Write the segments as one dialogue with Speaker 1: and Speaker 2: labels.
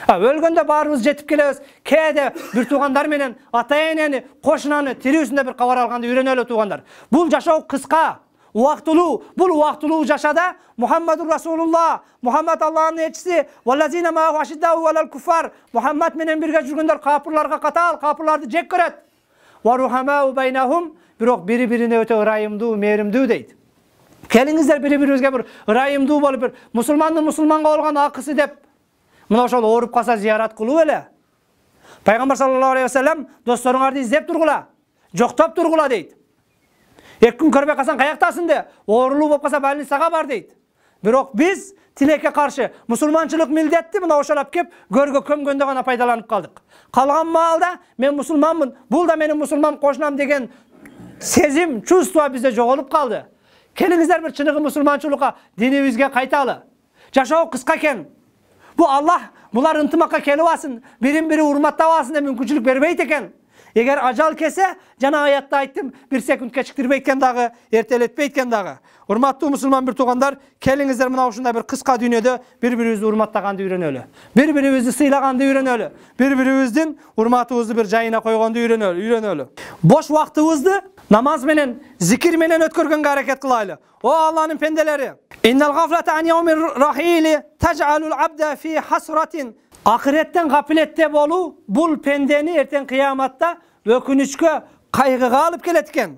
Speaker 1: Өлгөндө баарыбыз жетип келебиз. Кээде бир туугандар менен ата-энени, кошунаны тирүүсүндө бир кабар алганды үйрөнөлү туугандар. Бул жашоо кыска, убактылуу. Бул убактылуу жашада Мухаммадур Расулуллах, Мухаммад Аллахтын элчиси, валлазина ма'аху ашиддау алал куффар. Мухаммад менен бирге жүргөндөр капырларга катаал, капырларды жек көрөт. Ва рухамау байнахум, бирок бири-бирине өтө ырайымдуу, мээримдүү дейт. Келиңиздер бири-бирибизге бир ырайымдуу болуп, бир мусулмандын мусулманга болгон акысы деп мына ошол ооруп калса зиярат кылуу эле. Пайгамбар саллаллаху алейхи ва саллям досторуңарды издеп тургула, жоктоп тургула дейт. Эки күн көрбөй калсаң каяктасың де, оорулуу болуп калса больницага бар дейт. Бирок биз тилекке каршы мусулманчылык милдетти мына ошол алып кеп көргө көмгөндө гана пайдаланып калдык. Калган маалда мен мусулманмын, бул да менин мусулман кошунам деген сезим, чувство бизде жоголуп калды. Келиңиздер бир чыныгы мусулманчылыкка, динибизге кайталы. Жашоо кыска экен. Бу Аллах булар ынтымакка келип алсын, бирин-бири урматтап алсын деп мүмкүнчүлүк бербейт экен. Эгер ажал келсе, жана аятта айттым, бир секунд кечиктирбейт экен дагы, эртелетпейт экен дагы. Урматтуу мусулман бир туугандар, келиңиздер мына ушундай бир кыска дүйнөдө бири-бирибизди урматтаганды үйрөнөлү. Бири-бирибизди сыйлаганды үйрөнөлү. Бири-бирибиздин урматыбызды бир жайына койгонду үйрөнөлү. Бош убактыбызды намаз менен, зикир менен өткөргөнгө аракет кылайлы. О Алланын пенделери. Иннал гафлата ан яумир рахили таж'алул абда фи хасратин. Акыреттен гафилетте болуу бул пендени эртең кыяматта өкүнүчкө, кайгыга алып келет экен.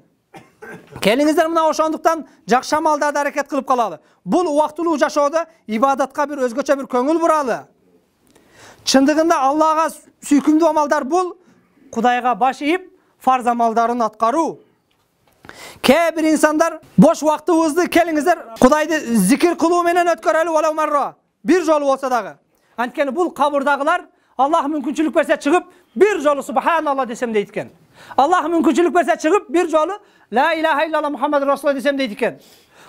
Speaker 1: Келиңиздер мына ошондуктан жакшы амалдарды аракет кылып калалы. Бул убактылуу жашоодо ибадатка бир өзгөчө бир көңүл буралы. Чындыгында Аллага сүйкүмдүү амалдар бул Кудайга баш ийип фарз амалдарын аткаруу. Кээ бир инсандар бош убактыбызды келиңиздер Кудайды зикир кылуу менен өткөрөлү боло марро. Бир жолу болсо дагы. Анткени бул кабырдагылар Аллах мүмкүнчүлүк берсе чыгып бир жолу субханалла десем дейт экен. Аллах мүмкүнчүлүк берсе чыгып бир жолу ла илаха иллаллах Мухаммад Расулуллах десем дейт экен.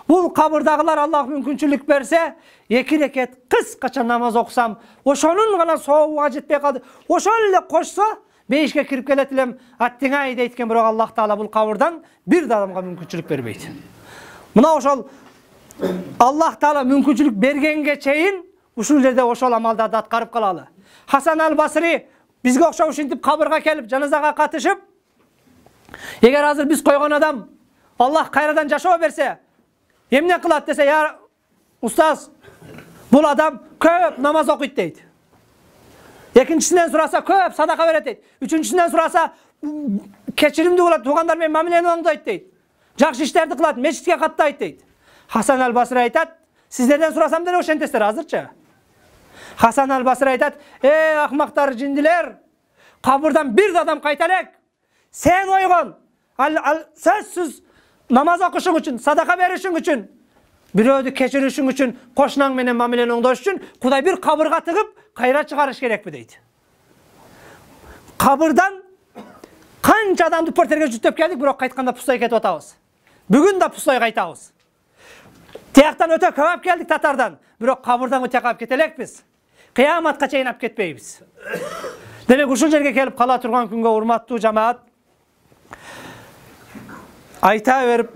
Speaker 1: Бул кабырдагылар Аллах мүмкүнчүлүк берсе, 2 рекет кыскача намаз окусам, ошонун гана сообуга жетпей калды. Ошол эле кошсо, бейишке кирип келет элем, аттиңай дейт экен, бирок Аллах Таала бул кабырдан бир да адамга мүмкүнчүлүк бербейт. Мына ошол Аллах Таала мүмкүнчүлүк бергенге чейин ушул жерде ошол амалдарды аткарып калалы. Хасан аль-Басри бизге окшоп ушинтип кабырга келип, жаназага катышып, эгер азыр биз койгон адам Аллах кайрадан жашоо берсе, эмне кылат десе, я устаз, бул адам көп намаз окуйт дейт. Экинчисинен сураса көп садака берет дейт. Үчүнчүсүнөн сураса кечиримдүү болот, туугандар менен мамилени оңдойт дейт. Жакшы иштерди кылат, мечитке каттайт дейт. Хасан аль-Басри айтат, сиздерден сурасам деле ошентесиздер азырчы. Хасан аль-Басри айтат, акмактар, жиндилер, кабырдан бир да адам кайта элек. Сен ойгон, сөзсүз намаз окушуң үчүн, садака беришиң үчүн, бирөөдү кечиришиң үчүн, кошунаң менен мамилени оңдош үчүн Кудай бир кабырга тыгып, кайра чыгарыш керекпи дейт. Кабырдан канча адамды портерге жүктөп келдик, бирок кайтканда пустой кетип атабыз. Бүгүн да пустой кайтабыз. Тияктан өтө көп алып келдик Татардан, бирок кабырдан өтө алып кете элекпиз. Кыяматка чейин алып кетпейбиз. Демек ушул жерге келип кала турган күнгө урматтуу жамаат, айта берип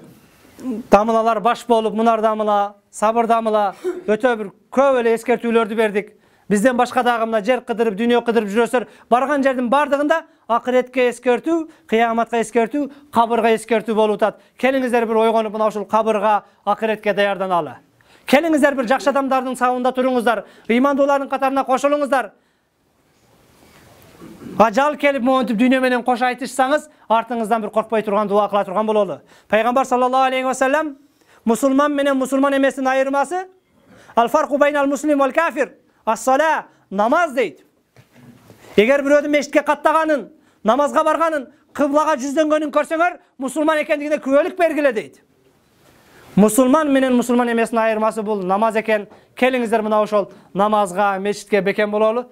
Speaker 1: дамылалар баш болуп, мунар дамыла, сабыр дамыла, өтө бир көп эле эскертүүлөрдү бердик. Бизден башка дагы мына жер кыдырып, дүйнө кыдырып жүрөсөр, барган жердин бардыгында акыретке эскертүү, кыяматка эскертүү, кабырга эскертүү болуп атат. Келиңиздер бир ойгонуп мына ушул кабырга, акыретке даярданалы. Келиңиздер бир жакшы адамдардын сабында туруңуздар, ыймандуулардын катарына кошулуңуздар. Ажал келип монтип дүйнө менен кош айтышсаңыз, артыңыздан бир коркпой турган дуа кыла турган бололу. Пайгамбар саллаллаху алейхи ва саллям мусулман менен мусулман эместин айырмасы ал-фарқу байнал муслим вал кафир ас-сала, намаз дейт. Эгер бирөөдүн мешитке каттаганын, намазга барганын, кыблага жүздөнгөнүн көрсөңөр, мусулман экендигине күбөлүк бергиле дейт. Мусулман менен мусулман эместин айырмасы бул намаз экен. Келиңиздер мына ошол намазга, мешитке бекем бололу.